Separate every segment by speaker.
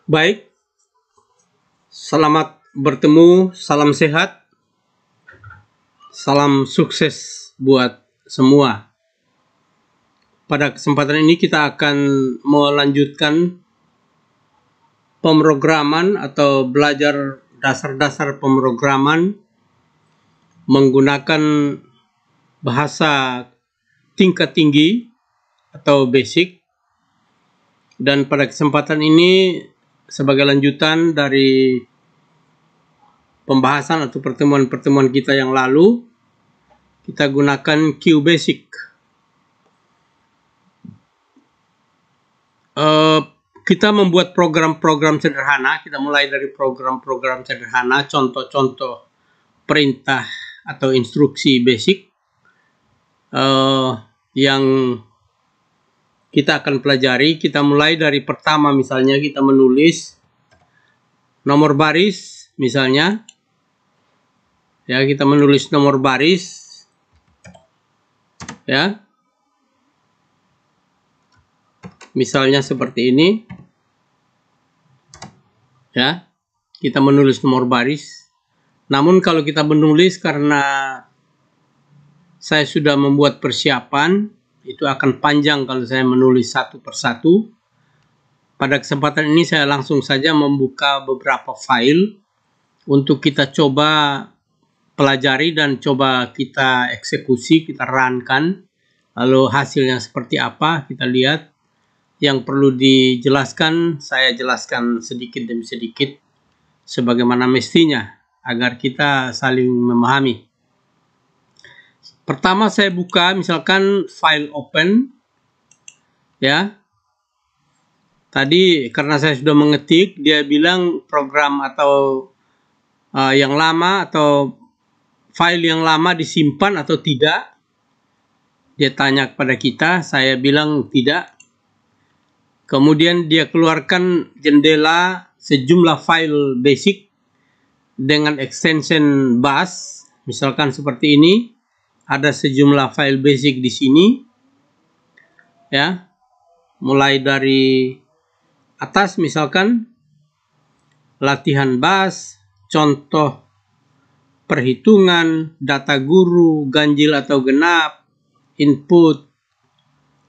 Speaker 1: Baik, selamat bertemu, salam sehat, salam sukses buat semua. Pada kesempatan ini kita akan melanjutkan pemrograman atau belajar dasar-dasar pemrograman menggunakan bahasa tingkat tinggi atau basic. Dan pada kesempatan ini sebagai lanjutan dari pembahasan atau pertemuan-pertemuan kita yang lalu, kita gunakan QBasic. Kita membuat program-program sederhana. Kita mulai dari program-program sederhana, contoh-contoh perintah atau instruksi basic yang kita akan pelajari. Kita mulai dari pertama, misalnya kita menulis nomor baris, misalnya ya, kita menulis nomor baris ya, misalnya seperti ini ya, kita menulis nomor baris. Namun kalau kita menulis, karena saya sudah membuat persiapan, itu akan panjang kalau saya menulis satu persatu. Pada kesempatan ini saya langsung saja membuka beberapa file untuk kita coba pelajari dan coba kita eksekusi, kita runkan. Lalu hasilnya seperti apa, kita lihat. Yang perlu dijelaskan, saya jelaskan sedikit demi sedikit sebagaimana mestinya agar kita saling memahami. Pertama saya buka misalkan file open ya. Tadi karena saya sudah mengetik, dia bilang program atau yang lama atau file yang lama disimpan atau tidak. Dia tanya kepada kita, saya bilang tidak. Kemudian dia keluarkan jendela sejumlah file basic dengan extension bus, misalkan seperti ini. Ada sejumlah file basic di sini ya, mulai dari atas misalkan latihan bas, contoh perhitungan, data guru, ganjil atau genap, input,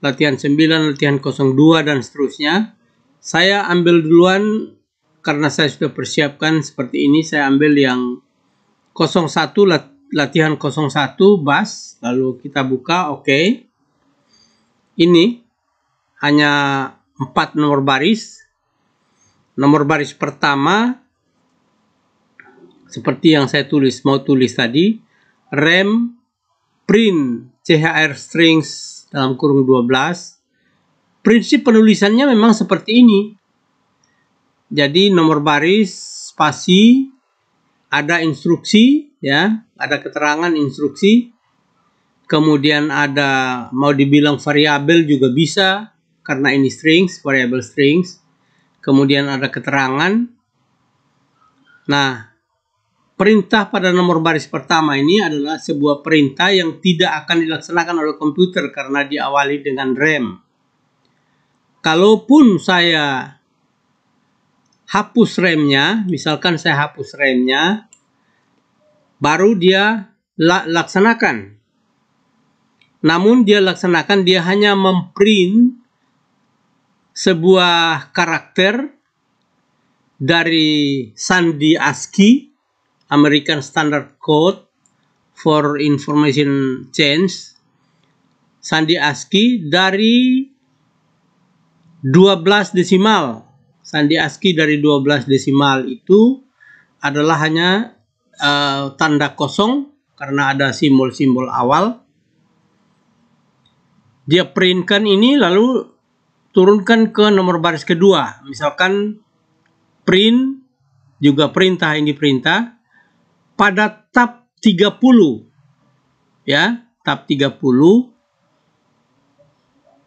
Speaker 1: latihan 9, latihan 02 dan seterusnya. Saya ambil duluan karena saya sudah persiapkan seperti ini. Saya ambil yang 01, latihan 01 bas, lalu kita buka. Oke. Ini hanya 4 nomor baris. Nomor baris pertama seperti yang saya mau tulis tadi, rem print chr strings dalam kurung 12. Prinsip penulisannya memang seperti ini. Jadi nomor baris spasi, ada instruksi ya, ada keterangan instruksi, kemudian ada, mau dibilang variabel juga bisa karena ini strings, variabel strings, kemudian ada keterangan. Nah, perintah pada nomor baris pertama ini adalah sebuah perintah yang tidak akan dilaksanakan oleh komputer karena diawali dengan rem. Kalaupun saya hapus remnya, misalkan saya hapus remnya, baru dia laksanakan. Namun dia laksanakan, dia hanya memprint sebuah karakter dari sandi ASCII, American Standard Code for Information Change, sandi ASCII dari 12 desimal. Sandi ASCII dari 12 desimal itu adalah hanya tanda kosong karena ada simbol-simbol awal. Dia printkan ini lalu turunkan ke nomor baris kedua. Misalkan print, juga perintah ini perintah pada tab 30 ya, tab 30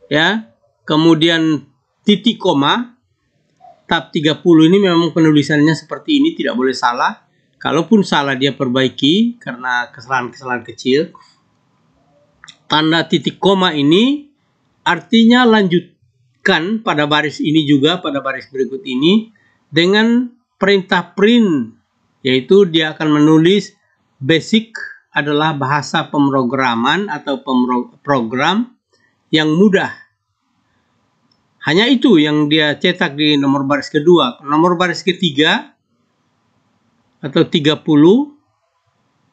Speaker 1: ya, kemudian titik koma. Tab 30 ini memang penulisannya seperti ini, tidak boleh salah. Kalaupun salah dia perbaiki karena kesalahan-kesalahan kecil. Tanda titik koma ini artinya lanjutkan pada baris ini juga, pada baris berikut ini. dengan perintah print, yaitu dia akan menulis basic adalah bahasa pemrograman atau program yang mudah. Hanya itu yang dia cetak di nomor baris kedua. Nomor baris ketiga atau 30,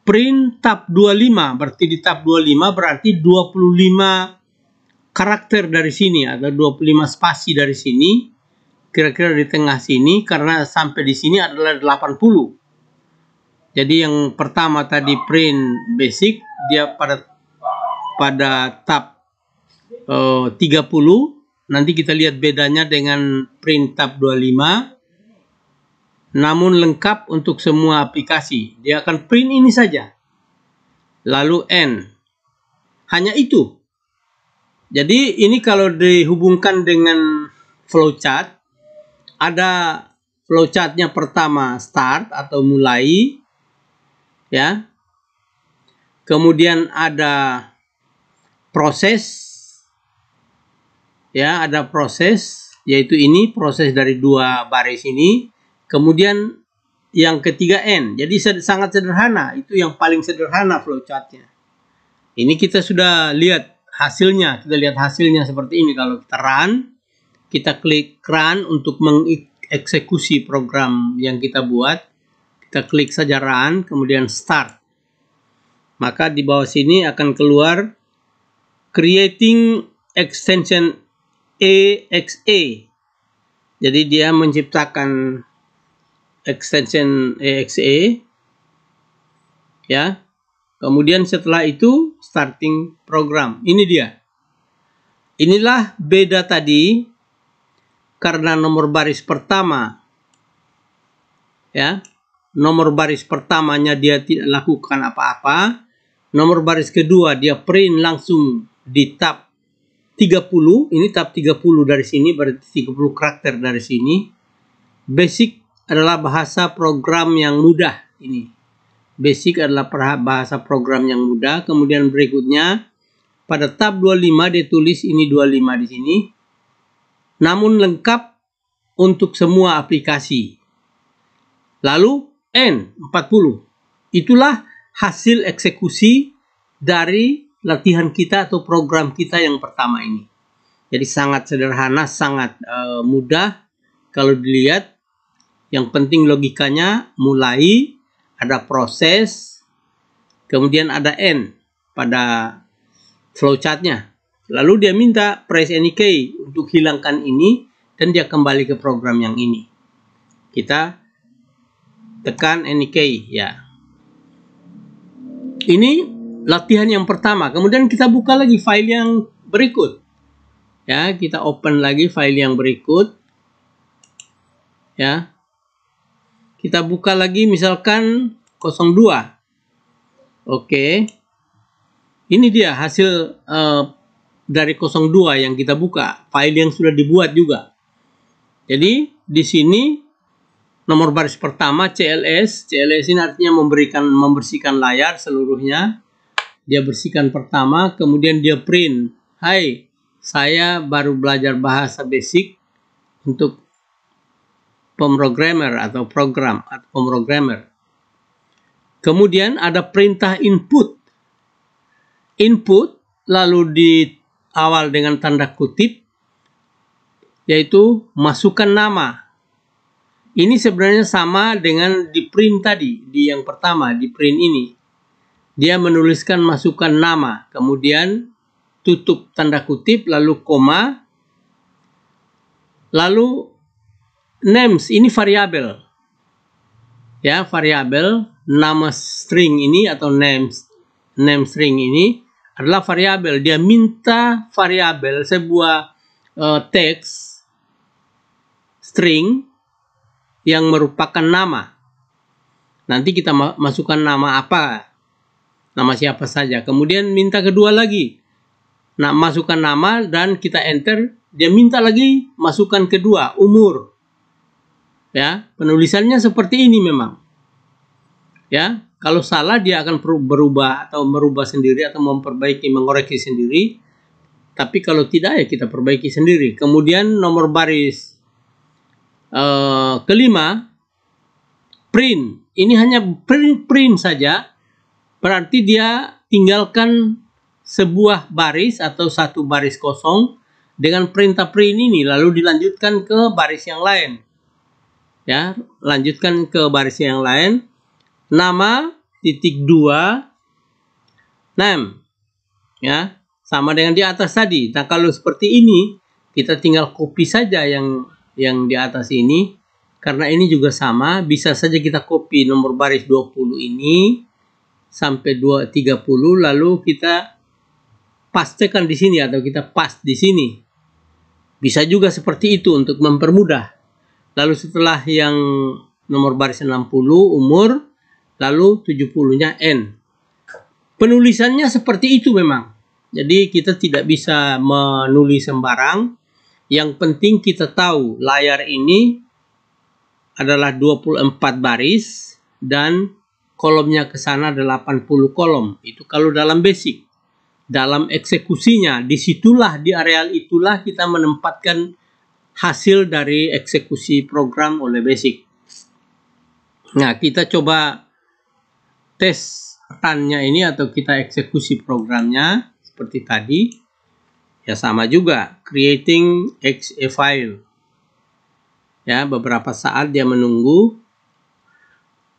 Speaker 1: print tab 25, berarti di tab 25 berarti 25 karakter dari sini atau 25 spasi dari sini, kira-kira di tengah sini, karena sampai di sini adalah 80. Jadi yang pertama tadi print basic, dia pada tab 30. Nanti kita lihat bedanya dengan print tab 25. Namun lengkap untuk semua aplikasi. Dia akan print ini saja. Lalu N. Hanya itu. Jadi ini kalau dihubungkan dengan flowchart, ada flowchartnya pertama start atau mulai, ya. Kemudian ada proses, ya, ada proses, yaitu ini proses dari 2 baris ini. Kemudian yang ketiga N. Jadi sangat sederhana, itu yang paling sederhana flowchartnya. Ini kita sudah lihat hasilnya, kita lihat hasilnya seperti ini. Kalau kita run, kita klik run untuk mengeksekusi program yang kita buat. Kita klik saja run, kemudian start. Maka di bawah sini akan keluar creating extension EXE. Jadi dia menciptakan extension EXE, ya. Kemudian setelah itu starting program. Ini dia. Inilah beda tadi karena nomor baris pertama, ya. Nomor baris pertamanya dia tidak lakukan apa-apa. Nomor baris kedua dia print langsung di tab 30. Ini tab 30 dari sini, berarti 30 karakter dari sini. Basic adalah bahasa program yang mudah. Ini basic adalah bahasa program yang mudah. Kemudian berikutnya pada tab 25 dia tulis ini 25 di sini. Namun lengkap untuk semua aplikasi. Lalu N 40. Itulah hasil eksekusi dari latihan kita atau program kita yang pertama ini. Jadi sangat sederhana, sangat mudah kalau dilihat. Yang penting logikanya mulai, ada proses, kemudian ada N pada flowchartnya. Lalu dia minta press any key untuk hilangkan ini dan dia kembali ke program yang ini. Kita tekan any key, ya. Ini latihan yang pertama. Kemudian kita buka lagi file yang berikut. Ya, kita open lagi file yang berikut. Ya. Kita buka lagi misalkan 02. Oke. Ini dia hasil dari 02 yang kita buka. File yang sudah dibuat juga. Jadi di sini nomor baris pertama CLS. CLS ini artinya membersihkan layar seluruhnya. Dia bersihkan pertama, kemudian dia print. Hai, saya baru belajar bahasa basic untuk pemrogramer atau program atau pemrogramer. Kemudian ada perintah input. Input lalu di awal dengan tanda kutip, yaitu masukkan nama. Ini sebenarnya sama dengan di print tadi, di yang pertama, di print ini. Dia menuliskan masukkan nama, kemudian tutup tanda kutip, lalu koma, lalu names, ini variabel. Ya, variabel, nama string ini atau name string ini adalah variabel. Dia minta variabel sebuah teks string yang merupakan nama. Nanti kita masukkan nama apa? Nama siapa saja. Kemudian minta kedua lagi. Nah, masukkan nama dan kita enter. Dia minta lagi masukkan kedua, umur. Ya, penulisannya seperti ini memang. Ya, kalau salah dia akan berubah atau merubah sendiri atau memperbaiki, mengoreksi sendiri. Tapi kalau tidak ya kita perbaiki sendiri. Kemudian nomor baris Kelima, print. Ini hanya print saja, berarti dia tinggalkan sebuah baris atau satu baris kosong dengan perintah print ini, lalu dilanjutkan ke baris yang lain. Ya, lanjutkan ke baris yang lain. Nama (2) name. Ya, sama dengan di atas tadi. Nah, kalau seperti ini, kita tinggal copy saja yang di atas ini. Karena ini juga sama, bisa saja kita copy nomor baris 20 ini sampai 30, lalu kita pastekan di sini atau kita paste di sini. Bisa juga seperti itu untuk mempermudah. Lalu setelah yang nomor baris 60 umur, lalu 70-nya N. Penulisannya seperti itu memang. Jadi kita tidak bisa menulis sembarang. Yang penting kita tahu layar ini adalah 24 baris dan kolomnya ke sana ada 80 kolom. Itu kalau dalam basic. Dalam eksekusinya, disitulah, di areal itulah kita menempatkan hasil dari eksekusi program oleh basic. Nah, kita coba tes run-nya ini atau kita eksekusi programnya seperti tadi. Ya, sama juga, creating exe file. Ya, beberapa saat dia menunggu,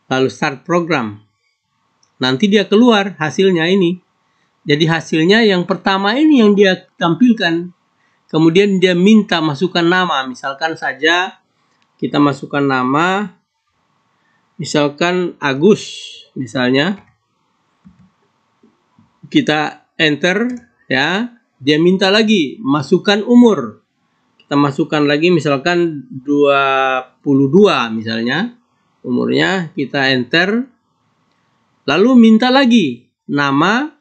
Speaker 1: lalu start program. Nanti dia keluar hasilnya ini. Jadi hasilnya yang pertama ini yang dia tampilkan. Kemudian dia minta masukkan nama. Misalkan saja kita masukkan nama, misalkan Agus, misalnya. Kita enter, ya. Dia minta lagi masukkan umur. Kita masukkan lagi misalkan 22 misalnya. Umurnya kita enter. Lalu minta lagi nama.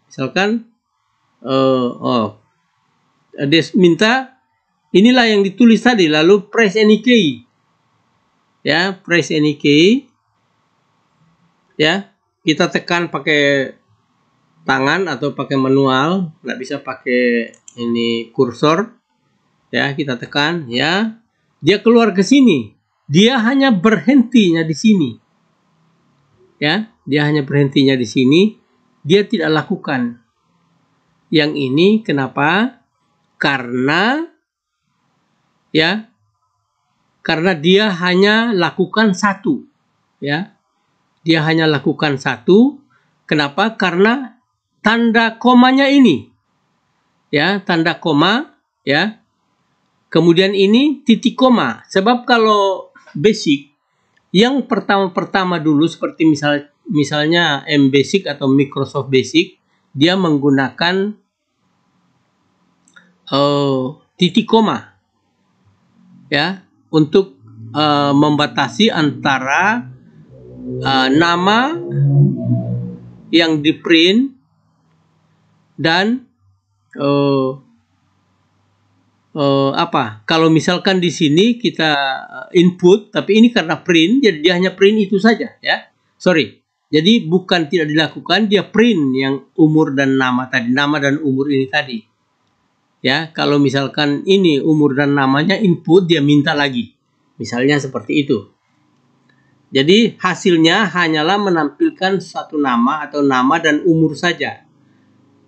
Speaker 1: Misalkan, dia minta inilah yang ditulis tadi, lalu press any key. Ya, press any key. Ya, kita tekan pakai tangan atau pakai manual, nggak bisa pakai ini kursor. Ya, kita tekan, ya. Dia keluar ke sini. Dia hanya berhentinya di sini. Ya, dia hanya berhentinya di sini. Dia tidak lakukan yang ini. Kenapa? Karena ya, karena dia hanya lakukan satu. Ya, dia hanya lakukan satu. Kenapa? Karena tanda komanya ini. Ya, tanda koma. Ya, kemudian ini titik koma. Sebab kalau basic yang pertama-pertama dulu seperti misalnya MBasic atau Microsoft Basic, dia menggunakan titik koma, ya, untuk membatasi antara nama yang di print dan kalau misalkan di sini kita input, tapi ini karena print, jadi dia hanya print itu saja, ya. Sorry. Jadi bukan tidak dilakukan, dia print yang umur dan nama tadi, nama dan umur ini tadi. Ya, kalau misalkan ini umur dan namanya input, dia minta lagi. Misalnya seperti itu. Jadi hasilnya hanyalah menampilkan satu nama atau nama dan umur saja.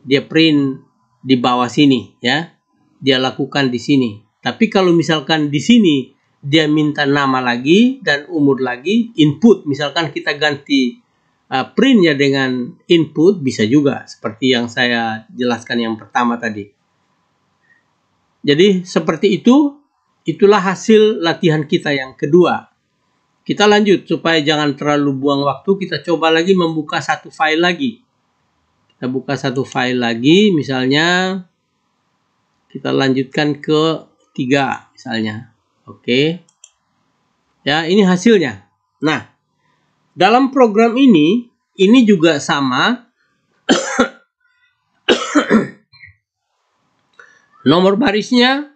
Speaker 1: Dia print di bawah sini, ya. Dia lakukan di sini. Tapi kalau misalkan di sini dia minta nama lagi dan umur lagi, input, misalkan kita ganti printnya dengan input, bisa juga seperti yang saya jelaskan yang pertama tadi. Jadi seperti itu, itulah hasil latihan kita yang kedua. Kita lanjut supaya jangan terlalu buang waktu, kita coba lagi membuka satu file lagi. Kita buka satu file lagi, misalnya kita lanjutkan ke 3 misalnya. Oke. Ya, ini hasilnya. Nah, dalam program ini juga sama. Nomor barisnya,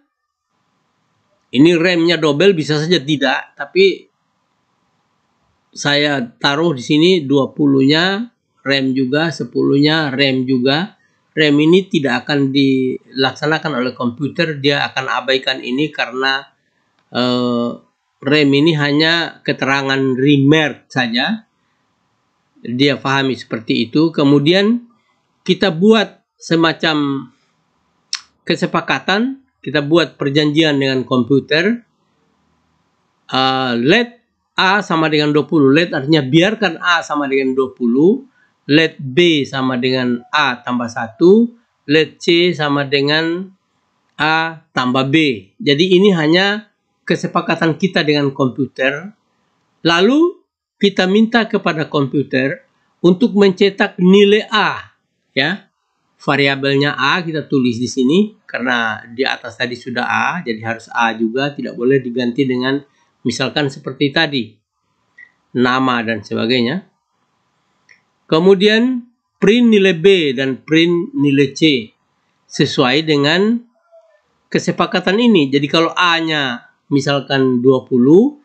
Speaker 1: ini remnya double, bisa saja tidak, tapi saya taruh di sini 20-nya rem juga, 10-nya rem juga. Rem ini tidak akan dilaksanakan oleh komputer, dia akan abaikan ini karena rem ini hanya keterangan remark saja. Dia pahami seperti itu. Kemudian kita buat semacam kesepakatan, kita buat perjanjian dengan komputer. Let A sama dengan 20. Let artinya biarkan A sama dengan 20. Let B sama dengan A tambah 1. Let C sama dengan A tambah B. Jadi ini hanya kesepakatan kita dengan komputer. Lalu kita minta kepada komputer untuk mencetak nilai A. Ya, variabelnya A kita tulis di sini karena di atas tadi sudah A, jadi harus A juga, tidak boleh diganti dengan misalkan seperti tadi, nama dan sebagainya. Kemudian print nilai B dan print nilai C sesuai dengan kesepakatan ini. Jadi kalau A-nya misalkan 20,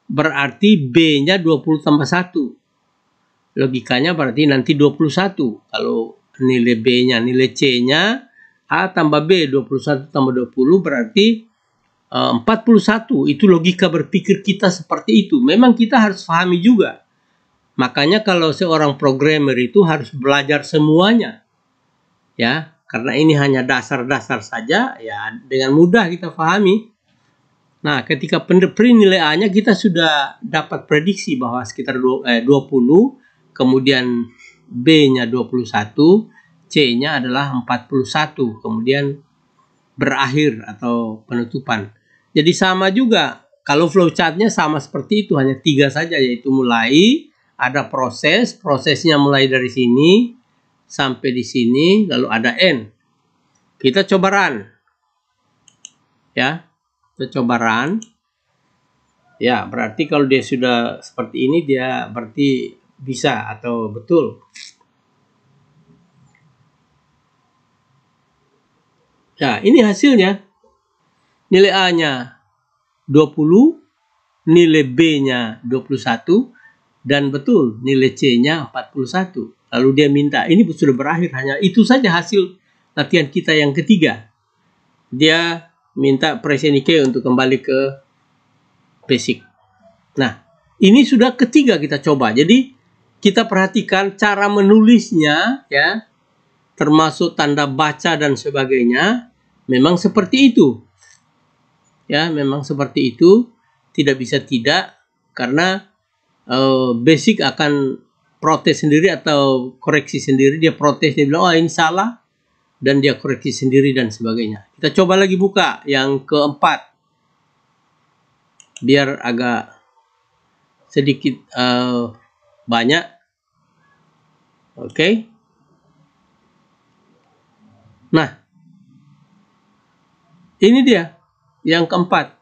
Speaker 1: berarti B-nya 20 tambah 1. Logikanya berarti nanti 21. Kalau nilai B-nya, nilai C-nya A tambah B, 21 tambah 20 berarti 41. Itu logika berpikir kita seperti itu. Memang kita harus pahami juga. Makanya kalau seorang programmer itu harus belajar semuanya. Ya, karena ini hanya dasar-dasar saja, ya dengan mudah kita pahami. Nah, ketika print nilai A-nya kita sudah dapat prediksi bahwa sekitar 20, kemudian B-nya 21, C-nya adalah 41, kemudian berakhir atau penutupan. Jadi sama juga, kalau flowchart-nya sama seperti itu, hanya 3 saja, yaitu mulai, ada prosesnya mulai dari sini, sampai di sini, lalu ada end. Kita coba run. Ya, kita coba run. Ya, berarti kalau dia sudah seperti ini, dia berarti bisa atau betul. Ya, ini hasilnya. Nilai A-nya 20, nilai B-nya 21, dan betul nilai C-nya 41. Lalu dia minta, ini sudah berakhir, hanya itu saja hasil latihan kita yang ketiga. Dia minta press any key untuk kembali ke basic. Nah, ini sudah ketiga kita coba. Jadi kita perhatikan cara menulisnya, ya, termasuk tanda baca dan sebagainya, memang seperti itu. Ya, memang seperti itu, tidak bisa tidak, karena basic akan protes sendiri atau koreksi sendiri. Dia protes, dia bilang, oh ini salah, dan dia koreksi sendiri dan sebagainya. Kita coba lagi buka yang keempat, biar agak sedikit banyak. Oke. Nah, ini dia yang keempat,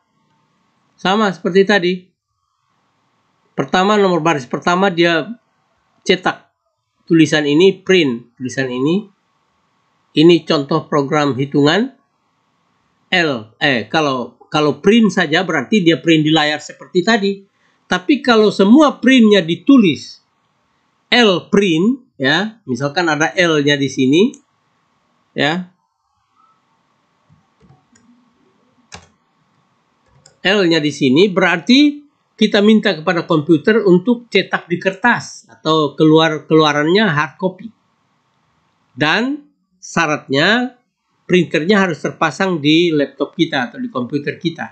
Speaker 1: sama seperti tadi. Pertama, nomor baris pertama dia cetak tulisan ini, print tulisan ini. Ini contoh program hitungan. Kalau print saja berarti dia print di layar seperti tadi. Tapi kalau semua printnya ditulis L print, ya, misalkan ada L-nya di sini, ya, L-nya di sini berarti kita minta kepada komputer untuk cetak di kertas atau keluarannya hard copy. Dan syaratnya printernya harus terpasang di laptop kita atau di komputer kita.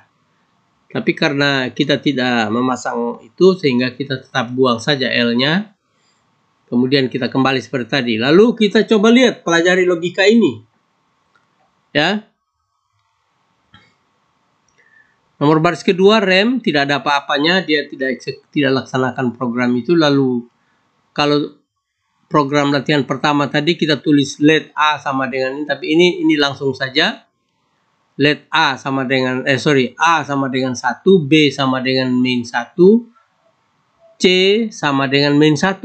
Speaker 1: Tapi karena kita tidak memasang itu, sehingga kita tetap buang saja L-nya. Kemudian kita kembali seperti tadi. Lalu kita coba lihat, pelajari logika ini. Ya. Nomor baris kedua, rem, tidak ada apa-apanya, dia tidak laksanakan program itu. Lalu kalau program latihan pertama tadi kita tulis let A sama dengan ini, tapi ini langsung saja. Let A sama dengan A sama dengan 1, B sama dengan min 1, C sama dengan min 1.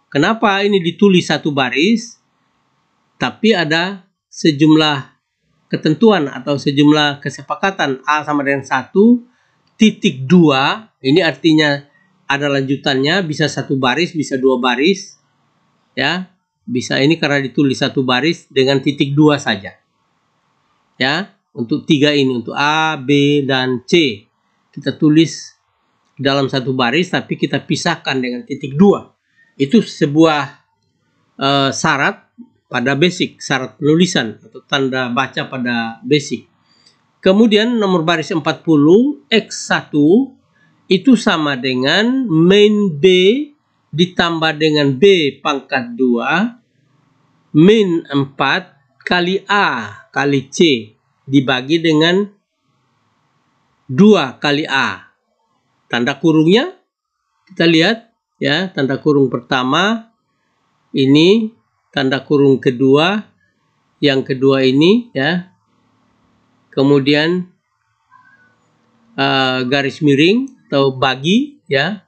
Speaker 1: Kenapa ini ditulis satu baris, tapi ada sejumlah ketentuan atau sejumlah kesepakatan. A sama dengan 1, titik 2, ini artinya ada lanjutannya, bisa satu baris, bisa dua baris, ya, bisa ini karena ditulis satu baris dengan titik 2 saja, ya. Untuk 3 ini, untuk A, B, dan C, kita tulis dalam satu baris tapi kita pisahkan dengan titik 2. Itu sebuah syarat pada basic, syarat penulisan atau tanda baca pada basic. Kemudian nomor baris 40 X1 itu sama dengan min B ditambah dengan B pangkat 2 min 4 kali A kali C dibagi dengan 2 kali A. Tanda kurungnya kita lihat ya, tanda kurung pertama ini, tanda kurung kedua, yang kedua ini ya. Kemudian garis miring atau bagi ya,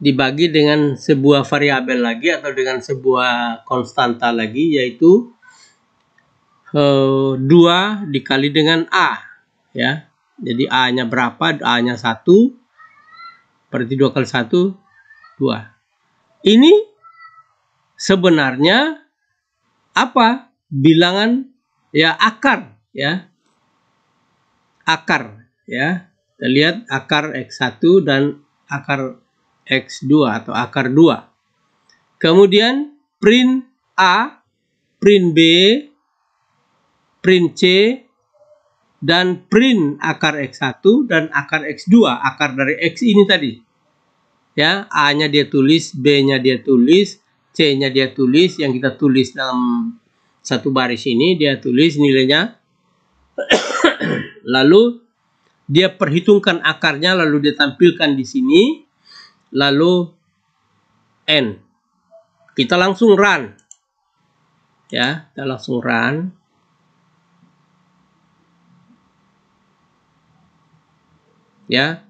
Speaker 1: dibagi dengan sebuah variabel lagi atau dengan sebuah konstanta lagi, yaitu 2 dikali dengan A ya. Jadi A-nya berapa? A-nya 1, berarti 2 kali 1 2. Ini sebenarnya apa? Bilangan ya, akar ya, akar ya. Kita lihat akar X1 dan akar X2 atau akar 2. Kemudian print A, print B, print C, dan print akar X1 dan akar X2, akar dari X ini tadi ya. A-nya dia tulis, B-nya dia tulis, C-nya dia tulis, yang kita tulis dalam satu baris ini dia tulis nilainya. Lalu dia perhitungkan akarnya, lalu dia tampilkan di sini, lalu N. Kita langsung run ya, kita langsung run. Ya,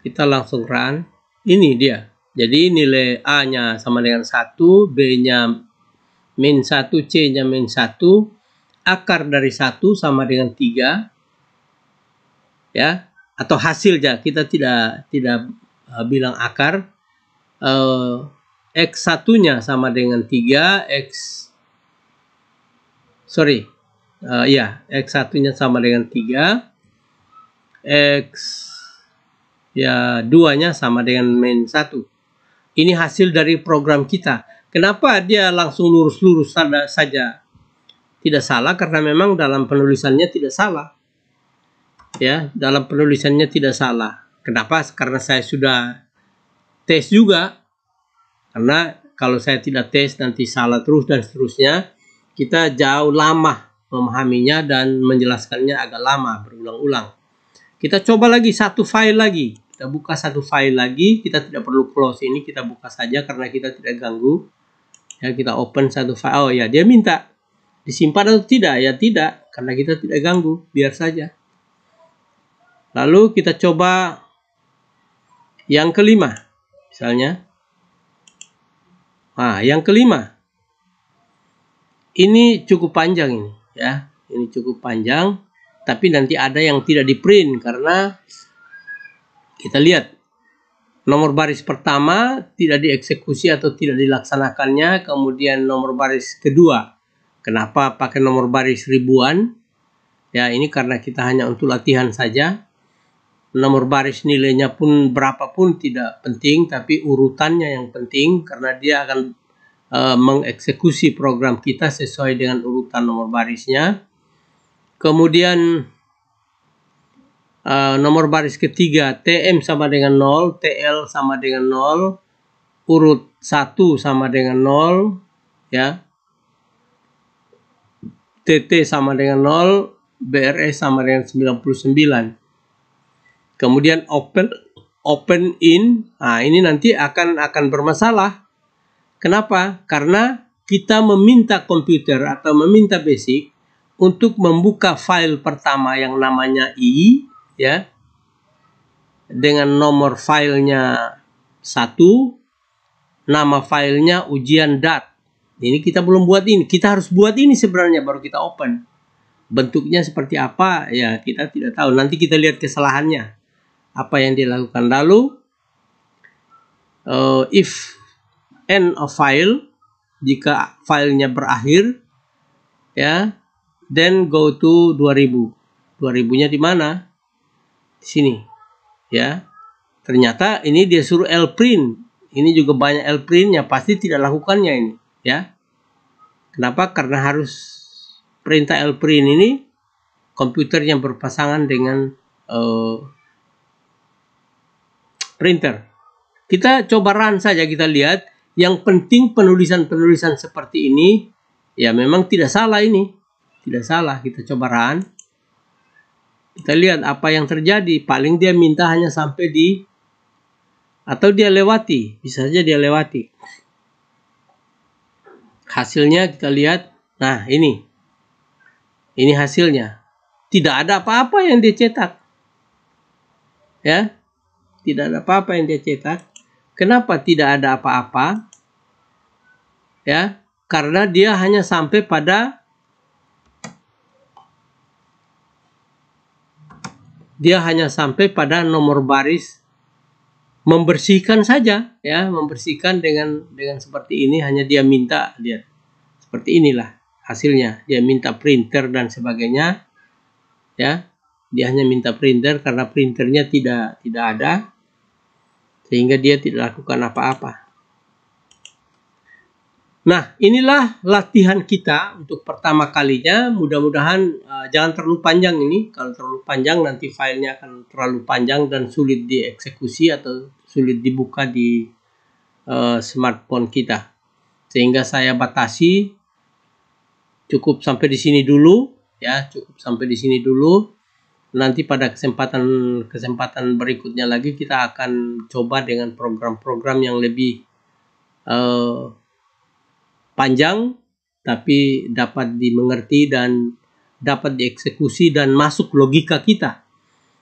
Speaker 1: kita langsung run. Ini dia. Jadi nilai A-nya sama dengan 1, B-nya min 1, C-nya min 1, akar dari 1 sama dengan 3. Ya, atau hasilnya, kita tidak bilang akar. X1-nya sama dengan 3, X1-nya sama dengan 3. X2-nya sama dengan min 1. Ini hasil dari program kita. Kenapa dia langsung lurus-lurus saja? Tidak salah karena memang dalam penulisannya tidak salah. Ya, dalam penulisannya tidak salah. Kenapa? Karena saya sudah tes juga. Karena kalau saya tidak tes nanti salah terus dan seterusnya. Kita jauh lama memahaminya dan menjelaskannya agak lama, berulang-ulang. Kita coba lagi satu file lagi. Kita buka satu file lagi. Kita tidak perlu close ini. Kita buka saja karena kita tidak ganggu. Ya, kita open satu file. Oh ya, dia minta disimpan atau tidak? Ya tidak. Karena kita tidak ganggu. Biar saja. Lalu kita coba yang kelima. Misalnya. Nah, yang kelima. Ini cukup panjang ini. Ya, ini cukup panjang. Tapi nanti ada yang tidak di print karena kita lihat nomor baris pertama tidak dieksekusi atau tidak dilaksanakannya. Kemudian nomor baris kedua, kenapa pakai nomor baris ribuan? Ya, ini karena kita hanya untuk latihan saja. Nomor baris nilainya pun berapapun tidak penting, tapi urutannya yang penting karena dia akan mengeksekusi program kita sesuai dengan urutan nomor barisnya. Kemudian nomor baris ketiga, TM sama dengan 0, TL sama dengan 0, urut 1 sama dengan 0, ya. TT sama dengan 0, BRS sama dengan 99. Kemudian open in, nah ini nanti akan bermasalah. Kenapa? Karena kita meminta komputer atau meminta basic untuk membuka file pertama yang namanya I, ya, dengan nomor filenya 1, nama filenya ujian dat. Ini kita belum buat ini, kita harus buat ini sebenarnya baru kita open. Bentuknya seperti apa ya kita tidak tahu. Nanti kita lihat kesalahannya apa yang dilakukan. Lalu if end of file, jika filenya berakhir, ya, then go to 2000. 2000-nya di mana? Di sini. Ya, ternyata ini dia suruh L-print. Ini juga banyak L-printnya, pasti tidak lakukannya ini. Ya, kenapa? Karena harus perintah L-print ini komputer yang berpasangan dengan printer. Kita coba run saja, kita lihat. Yang penting penulisan-penulisan seperti ini, ya memang tidak salah ini. Tidak salah, kita coba run. Kita lihat apa yang terjadi. Paling dia minta hanya sampai di, atau dia lewati. Bisa saja dia lewati. Hasilnya kita lihat. Nah, ini. Ini hasilnya. Tidak ada apa-apa yang dia cetak. Ya. Tidak ada apa-apa yang dia cetak. Kenapa tidak ada apa-apa? Ya, karena dia hanya sampai pada nomor baris membersihkan saja, ya, membersihkan dengan seperti ini. Hanya dia minta, lihat seperti inilah hasilnya. Dia minta printer dan sebagainya, ya. Dia hanya minta printer karena printernya tidak ada, sehingga dia tidak lakukan apa-apa. Nah, inilah latihan kita untuk pertama kalinya. Mudah-mudahan jangan terlalu panjang ini. Kalau terlalu panjang nanti filenya akan terlalu panjang dan sulit dieksekusi atau sulit dibuka di smartphone kita. Sehingga saya batasi, cukup sampai di sini dulu, ya, cukup sampai di sini dulu. Nanti pada kesempatan berikutnya lagi kita akan coba dengan program-program yang lebih panjang, tapi dapat dimengerti dan dapat dieksekusi dan masuk logika kita.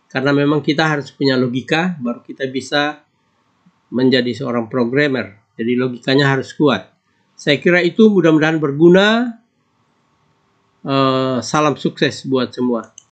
Speaker 1: Karena memang kita harus punya logika, baru kita bisa menjadi seorang programmer. Jadi logikanya harus kuat. Saya kira itu mudah-mudahan berguna. Salam sukses buat semua.